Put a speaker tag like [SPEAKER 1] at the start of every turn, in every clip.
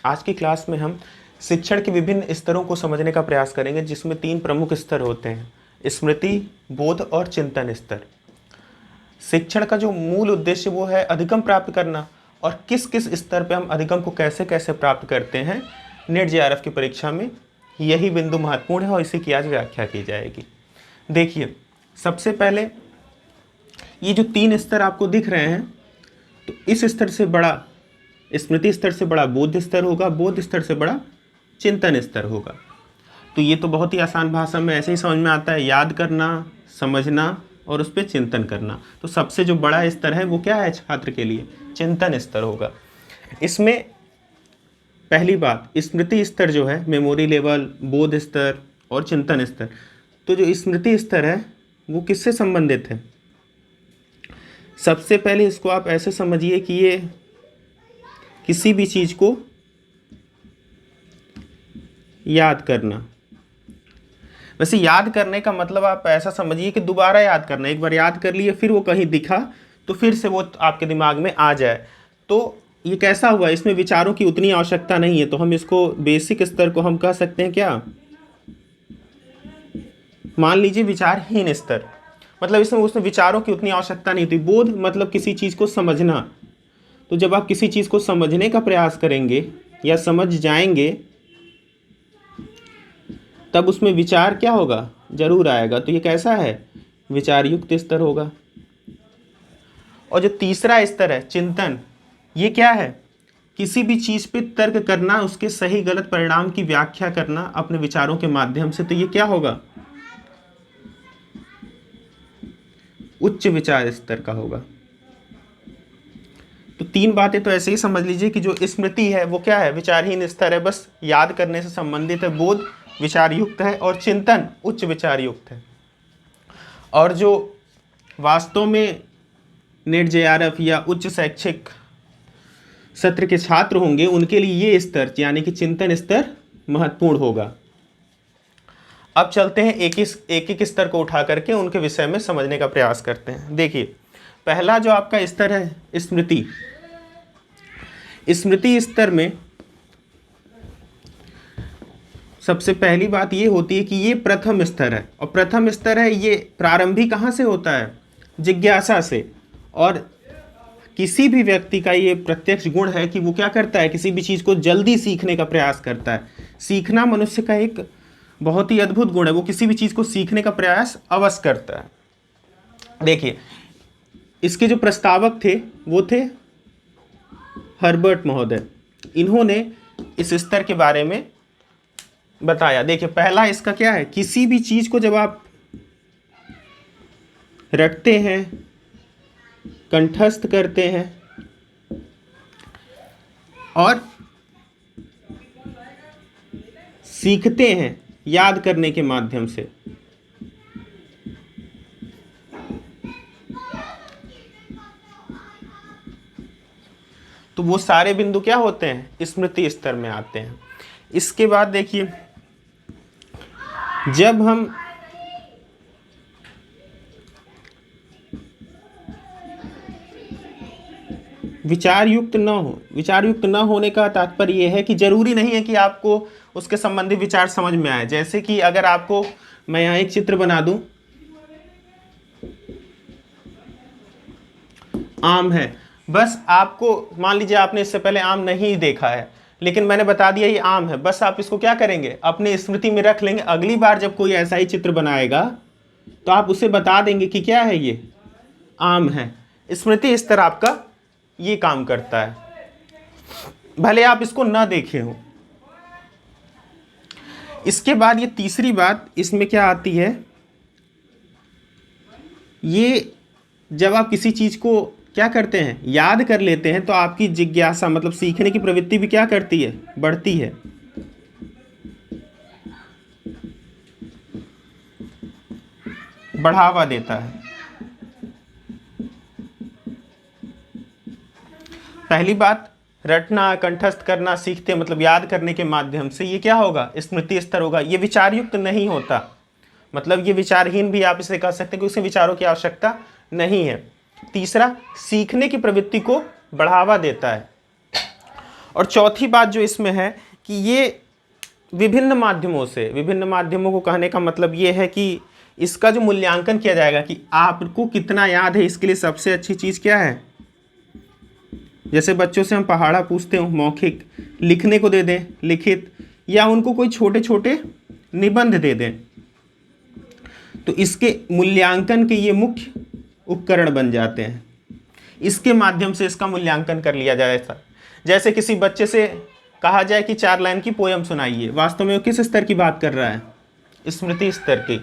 [SPEAKER 1] आज की क्लास में हम शिक्षण के विभिन्न स्तरों को समझने का प्रयास करेंगे, जिसमें 3 प्रमुख स्तर होते हैं: स्मृति, बोध और चिंतन स्तर। शिक्षण का जो मूल उद्देश्य वो है अधिगम प्राप्त करना, और किस किस स्तर पे हम अधिगम को कैसे कैसे प्राप्त करते हैं नेट जेआरएफ की परीक्षा में, यही बिंदु महत्वपूर्ण है और इसी की आज व्याख्या की जाएगी। देखिए, सबसे पहले ये जो 3 स्तर आपको दिख रहे हैं, तो इस स्तर से बड़ा स्मृति स्तर से बड़ा बोध स्तर होगा, बोध स्तर से बड़ा चिंतन स्तर होगा। तो ये तो बहुत ही आसान भाषा में ऐसे ही समझ में आता है, याद करना, समझना और उस पर चिंतन करना। तो सबसे जो बड़ा स्तर है वो क्या है छात्र के लिए? चिंतन स्तर होगा। इसमें पहली बात, स्मृति स्तर जो है, मेमोरी लेवल, बोध स्तर और चिंतन स्तर। तो जो स्मृति स्तर है वो किससे संबंधित है? सबसे पहले इसको आप ऐसे समझिए कि ये किसी भी चीज़ को याद करना। वैसे याद करने का मतलब आप ऐसा समझिए कि दोबारा याद करना। एक बार याद कर लिए, फिर वो कहीं दिखा तो फिर से वो आपके दिमाग में आ जाए। तो ये कैसा हुआ? इसमें विचारों की उतनी आवश्यकता नहीं है, तो हम इसको बेसिक स्तर को हम कह सकते हैं क्या? मान लीजिए विचारहीन स्तर, मतलब उसमें विचारों की उतनी आवश्यकता नहीं होती। बोध मतलब किसी चीज़ को समझना। तो जब आप किसी चीज़ को समझने का प्रयास करेंगे या समझ जाएंगे, तब उसमें विचार क्या होगा? जरूर आएगा। तो ये कैसा है? विचार युक्त स्तर होगा। और जो तीसरा स्तर है चिंतन, ये क्या है? किसी भी चीज़ पे तर्क करना, उसके सही गलत परिणाम की व्याख्या करना अपने विचारों के माध्यम से। तो ये क्या होगा? उच्च विचार स्तर का होगा। तो 3 बातें तो ऐसे ही समझ लीजिए कि जो स्मृति है वो क्या है? विचारहीन स्तर है, बस याद करने से संबंधित है। बोध विचार युक्त है और चिंतन उच्च विचार युक्त है। और जो वास्तव में नेट जेआरएफ या उच्च शैक्षिक सत्र के छात्र होंगे, उनके लिए ये स्तर यानी कि चिंतन स्तर महत्वपूर्ण होगा। अब चलते हैं एक एक स्तर को उठा करके उनके विषय में समझने का प्रयास करते हैं। देखिए, पहला जो आपका स्तर है स्मृति। स्मृति स्तर में सबसे पहली बात ये होती है कि ये प्रथम स्तर है, और प्रथम स्तर है ये प्रारंभिक कहाँ से होता है? जिज्ञासा से। और किसी भी व्यक्ति का ये प्रत्यक्ष गुण है कि वो क्या करता है? किसी भी चीज़ को जल्दी सीखने का प्रयास करता है। सीखना मनुष्य का एक बहुत ही अद्भुत गुण है, वो किसी भी चीज़ को सीखने का प्रयास अवश्य करता है। देखिए, इसके जो प्रस्तावक थे वो थे हर्बर्ट महोदय। इन्होंने इस स्तर के बारे में बताया। देखिए, पहला इसका क्या है? किसी भी चीज़ को जब आप रटते हैं, कंठस्थ करते हैं और सीखते हैं याद करने के माध्यम से, तो वो सारे बिंदु क्या होते हैं? स्मृति स्तर में आते हैं। इसके बाद देखिए, जब हम विचार युक्त न होने का तात्पर्य यह है कि जरूरी नहीं है कि आपको उसके संबंधी विचार समझ में आए। जैसे कि अगर आपको मैं यहाँ एक चित्र बना दूं, आम है, बस आपको मान लीजिए आपने इससे पहले आम नहीं देखा है, लेकिन मैंने बता दिया ये आम है, बस आप इसको क्या करेंगे? अपनी स्मृति में रख लेंगे। अगली बार जब कोई ऐसा ही चित्र बनाएगा तो आप उसे बता देंगे कि क्या है, ये आम है। स्मृति स्तर आपका ये काम करता है, भले आप इसको ना देखे हो। इसके बाद ये तीसरी बात इसमें क्या आती है? ये जब आप किसी चीज़ को क्या करते हैं? याद कर लेते हैं, तो आपकी जिज्ञासा मतलब सीखने की प्रवृत्ति भी क्या करती है? बढ़ती है। बढ़ावा देता है। पहली बात, रटना, कंठस्थ करना, सीखते मतलब याद करने के माध्यम से, ये क्या होगा? स्मृति स्तर होगा। ये विचार युक्त नहीं होता, मतलब ये विचारहीन भी आप इसे कह सकते हैं कि उसे विचारों की आवश्यकता नहीं है। तीसरा, सीखने की प्रवृत्ति को बढ़ावा देता है। और चौथी बात जो इसमें है कि ये विभिन्न माध्यमों को कहने का मतलब ये है कि इसका जो मूल्यांकन किया जाएगा कि आपको कितना याद है, इसके लिए सबसे अच्छी चीज़ क्या है। जैसे बच्चों से हम पहाड़ा पूछते हो मौखिक, लिखने को दे दें लिखित, या उनको कोई छोटे छोटे निबंध दे दें, तो इसके मूल्यांकन के ये मुख्य उपकरण बन जाते हैं। इसके माध्यम से इसका मूल्यांकन कर लिया जाए। जैसे किसी बच्चे से कहा जाए कि 4 लाइन की पोयम सुनाइए, वास्तव में वो किस स्तर की बात कर रहा है, स्मृति स्तर की।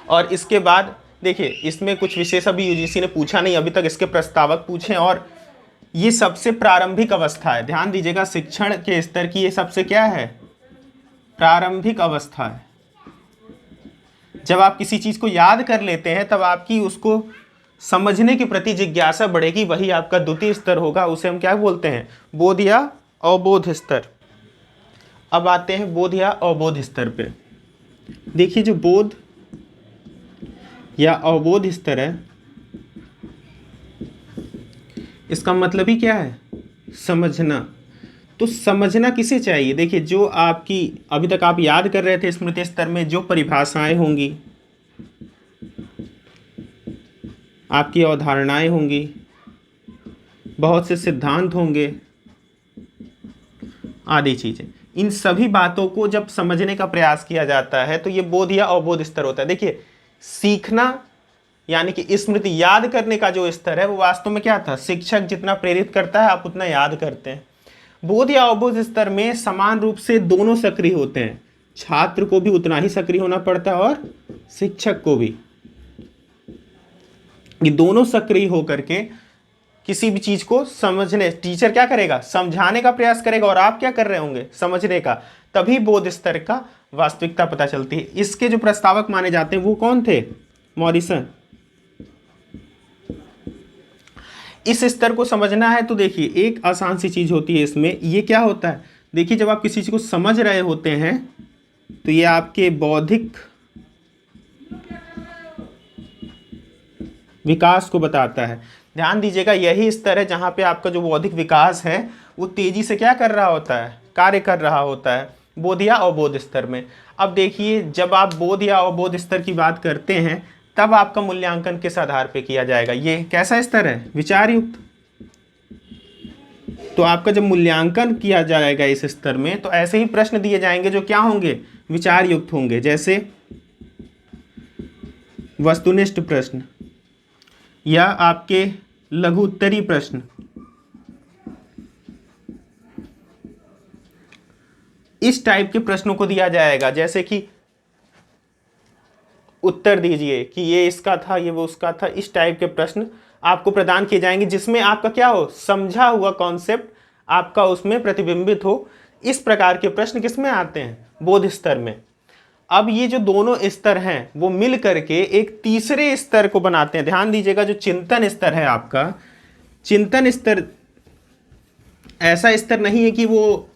[SPEAKER 1] और इसके बाद देखिए इसमें कुछ विशेष अभी यूजीसी ने पूछा नहीं अभी तक, इसके प्रस्तावक पूछे, और ये सबसे प्रारंभिक अवस्था है। ध्यान दीजिएगा, शिक्षण के स्तर की ये सबसे क्या है, प्रारंभिक अवस्था है। जब आप किसी चीज़ को याद कर लेते हैं तब आपकी उसको समझने के प्रति जिज्ञासा बढ़ेगी, वही आपका द्वितीय स्तर होगा। उसे हम क्या बोलते हैं, बोध या अवबोध स्तर। अब आते हैं बोध या अवबोध स्तर पे। देखिए जो बोध या अवबोध स्तर है, इसका मतलब ही क्या है, समझना। तो समझना किसे चाहिए, देखिए जो आपकी अभी तक आप याद कर रहे थे स्मृति स्तर में जो परिभाषाएं होंगी, आपकी अवधारणाएं होंगी, बहुत से सिद्धांत होंगे आदि चीज़ें, इन सभी बातों को जब समझने का प्रयास किया जाता है तो ये बोध या अवबोध स्तर होता है। देखिए सीखना यानी कि स्मृति याद करने का जो स्तर है वो वास्तव में क्या था, शिक्षक जितना प्रेरित करता है आप उतना याद करते हैं। बोध या अवबोध स्तर में समान रूप से दोनों सक्रिय होते हैं, छात्र को भी उतना ही सक्रिय होना पड़ता है और शिक्षक को भी। ये दोनों सक्रिय होकर के किसी भी चीज को समझने, टीचर क्या करेगा, समझाने का प्रयास करेगा और आप क्या कर रहे होंगे, समझने का, तभी बोध स्तर का वास्तविकता पता चलती है। इसके जो प्रस्तावक माने जाते हैं वो कौन थे, मॉरिसन। इस स्तर को समझना है तो देखिए एक आसान सी चीज होती है इसमें, ये क्या होता है, देखिए जब आप किसी चीज को समझ रहे होते हैं तो ये आपके बौद्धिक विकास को बताता है। ध्यान दीजिएगा यही स्तर है जहाँ पे आपका जो बौद्धिक विकास है वो तेजी से क्या कर रहा होता है, कार्य कर रहा होता है, बोध या अवबोध स्तर में। अब देखिए जब आप बोध या अवबोध स्तर की बात करते हैं तब आपका मूल्यांकन किस आधार पे किया जाएगा, ये कैसा स्तर है, विचार युक्त। तो आपका जब मूल्यांकन किया जाएगा इस स्तर में तो ऐसे ही प्रश्न दिए जाएंगे जो क्या होंगे, विचार युक्त होंगे, जैसे वस्तुनिष्ठ प्रश्न या आपके लघु उत्तरी प्रश्न। इस टाइप के प्रश्नों को दिया जाएगा, जैसे कि उत्तर दीजिए कि ये इसका था, ये वो उसका था। इस टाइप के प्रश्न आपको प्रदान किए जाएंगे जिसमें आपका क्या हो, समझा हुआ कॉन्सेप्ट आपका उसमें प्रतिबिंबित हो। इस प्रकार के प्रश्न किसमें आते हैं, बोध स्तर में। अब ये जो दोनों स्तर हैं वो मिल करके एक तीसरे स्तर को बनाते हैं। ध्यान दीजिएगा जो चिंतन स्तर है आपका, चिंतन स्तर ऐसा स्तर नहीं है कि वो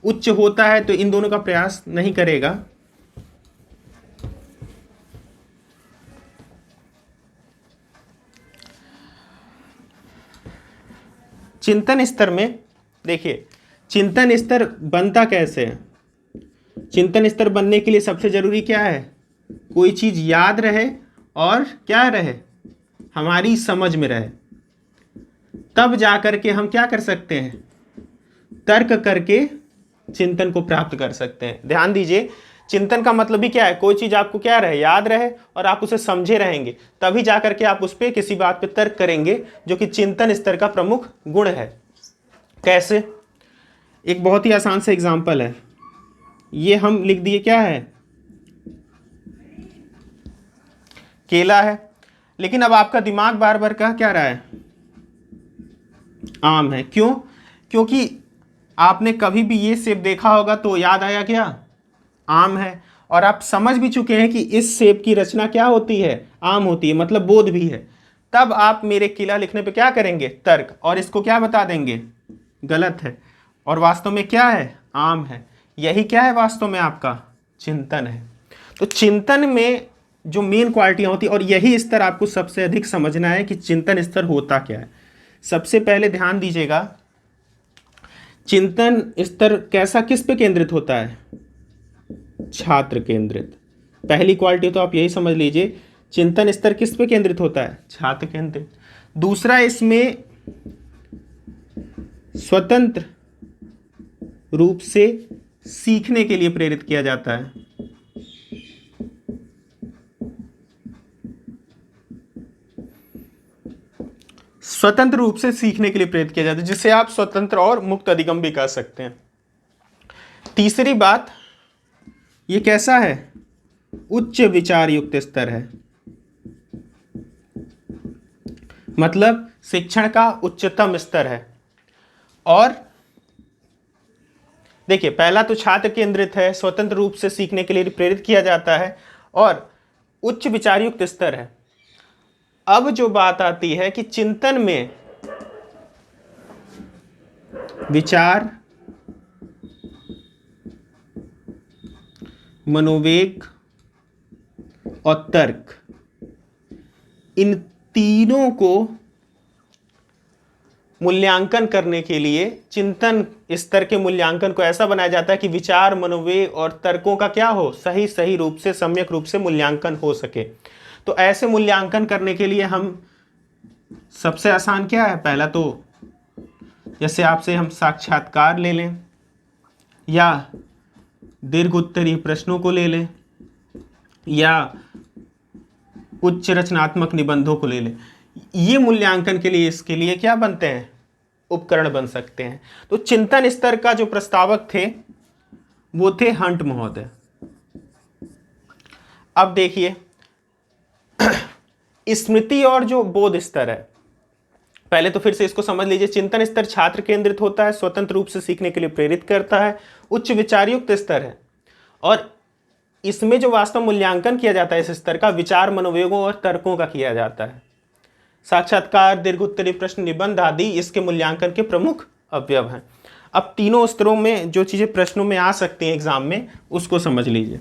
[SPEAKER 1] उच्च होता है तो इन दोनों का प्रयास नहीं करेगा। चिंतन स्तर में देखिए चिंतन स्तर बनता कैसे है, चिंतन स्तर बनने के लिए सबसे जरूरी क्या है, कोई चीज याद रहे और क्या रहे, हमारी समझ में रहे, तब जाकर के हम क्या कर सकते हैं, तर्क करके चिंतन को प्राप्त कर सकते हैं। ध्यान दीजिए चिंतन का मतलब ही क्या है, कोई चीज आपको क्या रहे, याद रहे और आप उसे समझे रहेंगे, तभी जाकर के आप उस पर किसी बात पे तर्क करेंगे, जो कि चिंतन स्तर का प्रमुख गुण है। कैसे, एक बहुत ही आसान सा एग्जाम्पल है, ये हम लिख दिए क्या है, केला है, लेकिन अब आपका दिमाग बार बार कह क्या रहा है, आम है। क्यों, क्योंकि आपने कभी भी ये सेब देखा होगा तो याद आया क्या, आम है, और आप समझ भी चुके हैं कि इस सेब की रचना क्या होती है, आम होती है, मतलब बोध भी है। तब आप मेरे केला लिखने पे क्या करेंगे, तर्क, और इसको क्या बता देंगे, गलत है, और वास्तव में क्या है, आम है। यही क्या है, वास्तव में आपका चिंतन है। तो चिंतन में जो मेन क्वालिटियाँ होती है, और यही स्तर आपको सबसे अधिक समझना है कि चिंतन स्तर होता क्या है। सबसे पहले ध्यान दीजिएगा, चिंतन स्तर कैसा, किस पे केंद्रित होता है? छात्र केंद्रित। पहली क्वालिटी तो आप यही समझ लीजिए, चिंतन स्तर किस पे केंद्रित होता है? छात्र केंद्रित। दूसरा, इसमें स्वतंत्र रूप से सीखने के लिए प्रेरित किया जाता है। स्वतंत्र रूप से सीखने के लिए प्रेरित किया जाता है, जिसे आप स्वतंत्र और मुक्त अधिगम भी कह सकते हैं। तीसरी बात, ये कैसा है? उच्च विचार युक्त स्तर है, मतलब शिक्षण का उच्चतम स्तर है। और देखिए, पहला तो छात्र केंद्रित है, स्वतंत्र रूप से सीखने के लिए प्रेरित किया जाता है और उच्च विचार युक्त स्तर है। अब जो बात आती है कि चिंतन में विचार, मनोवेग और तर्क, इन तीनों को मूल्यांकन करने के लिए चिंतन स्तर के मूल्यांकन को ऐसा बनाया जाता है कि विचार, मनोवेग और तर्कों का क्या हो, सही रूप से, सम्यक रूप से मूल्यांकन हो सके। तो ऐसे मूल्यांकन करने के लिए हम, सबसे आसान क्या है? पहला तो जैसे आपसे हम साक्षात्कार ले लें या दीर्घ उत्तरीय प्रश्नों को ले लें या उच्च रचनात्मक निबंधों को ले लें। ये मूल्यांकन के लिए, इसके लिए क्या बनते हैं? उपकरण बन सकते हैं। तो चिंतन स्तर का जो प्रस्तावक थे वो थे हंट महोदय। अब देखिए, स्मृति और जो बोध स्तर है, पहले तो फिर से इसको समझ लीजिए। चिंतन स्तर छात्र केंद्रित होता है, स्वतंत्र रूप से सीखने के लिए प्रेरित करता है, उच्च विचारयुक्त स्तर है। और इसमें जो वास्तव मूल्यांकन किया जाता है इस स्तर का, विचार, मनोवेगों और तर्कों का किया जाता है। साक्षात्कार, दीर्घ उत्तरीय प्रश्न, निबंध आदि इसके मूल्यांकन के प्रमुख अवयव हैं। अब तीनों स्तरों में जो चीजें प्रश्नों में आ सकती हैं एग्जाम में, उसको समझ लीजिए।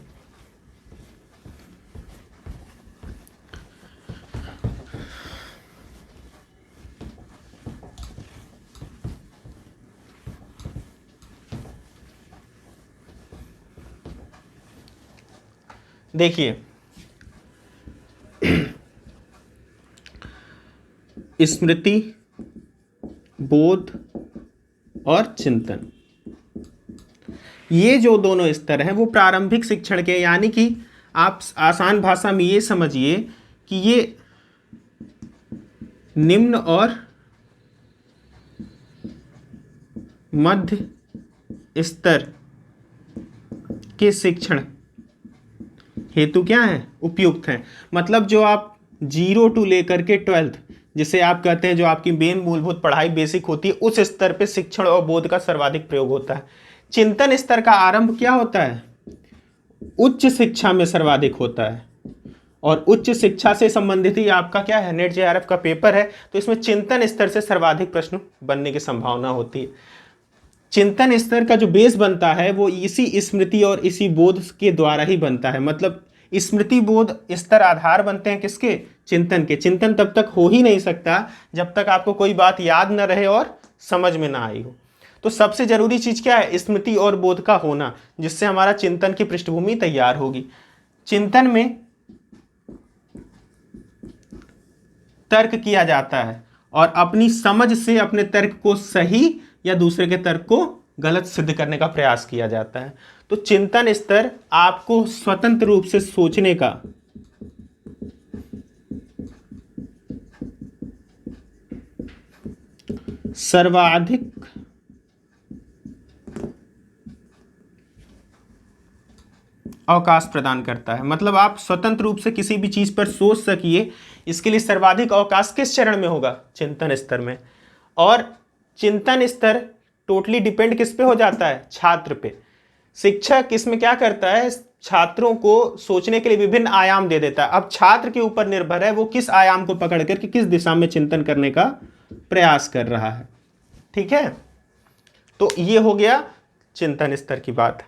[SPEAKER 1] देखिए, स्मृति, बोध और चिंतन, ये जो दोनों स्तर हैं वो प्रारंभिक शिक्षण के, यानी कि आप आसान भाषा में ये समझिए कि ये निम्न और मध्य स्तर के शिक्षण हेतु क्या है? उपयुक्त हैं। मतलब जो आप 0 to लेकर के 12th, जिसे आप कहते हैं जो आपकी मेन मूलभूत पढ़ाई बेसिक होती है, उस स्तर पे शिक्षण और बोध का सर्वाधिक प्रयोग होता है। चिंतन स्तर का आरंभ क्या होता है? उच्च शिक्षा में सर्वाधिक होता है। और उच्च शिक्षा से संबंधित ही आपका क्या है? नेट जेआरएफ का पेपर है, तो इसमें चिंतन स्तर से सर्वाधिक प्रश्न बनने की संभावना होती है। चिंतन स्तर का जो बेस बनता है वो इसी स्मृति और इसी बोध के द्वारा ही बनता है। मतलब स्मृति, बोध स्तर आधार बनते हैं किसके? चिंतन के। चिंतन तब तक हो ही नहीं सकता जब तक आपको कोई बात याद न रहे और समझ में ना आई हो। तो सबसे जरूरी चीज क्या है? स्मृति और बोध का होना, जिससे हमारा चिंतन की पृष्ठभूमि तैयार होगी। चिंतन में तर्क किया जाता है और अपनी समझ से अपने तर्क को सही या दूसरे के तर्क को गलत सिद्ध करने का प्रयास किया जाता है। तो चिंतन स्तर आपको स्वतंत्र रूप से सोचने का, सर्वाधिक अवकाश प्रदान करता है। मतलब आप स्वतंत्र रूप से किसी भी चीज पर सोच सकिए, इसके लिए सर्वाधिक अवकाश किस चरण में होगा? चिंतन स्तर में। और चिंतन स्तर टोटली डिपेंड किस पे हो जाता है? छात्र पे। शिक्षक इसमें क्या करता है? छात्रों को सोचने के लिए विभिन्न आयाम दे देता है। अब छात्र के ऊपर निर्भर है वो किस आयाम को पकड़ करके किस दिशा में चिंतन करने का प्रयास कर रहा है। ठीक है, तो ये हो गया चिंतन स्तर की बात।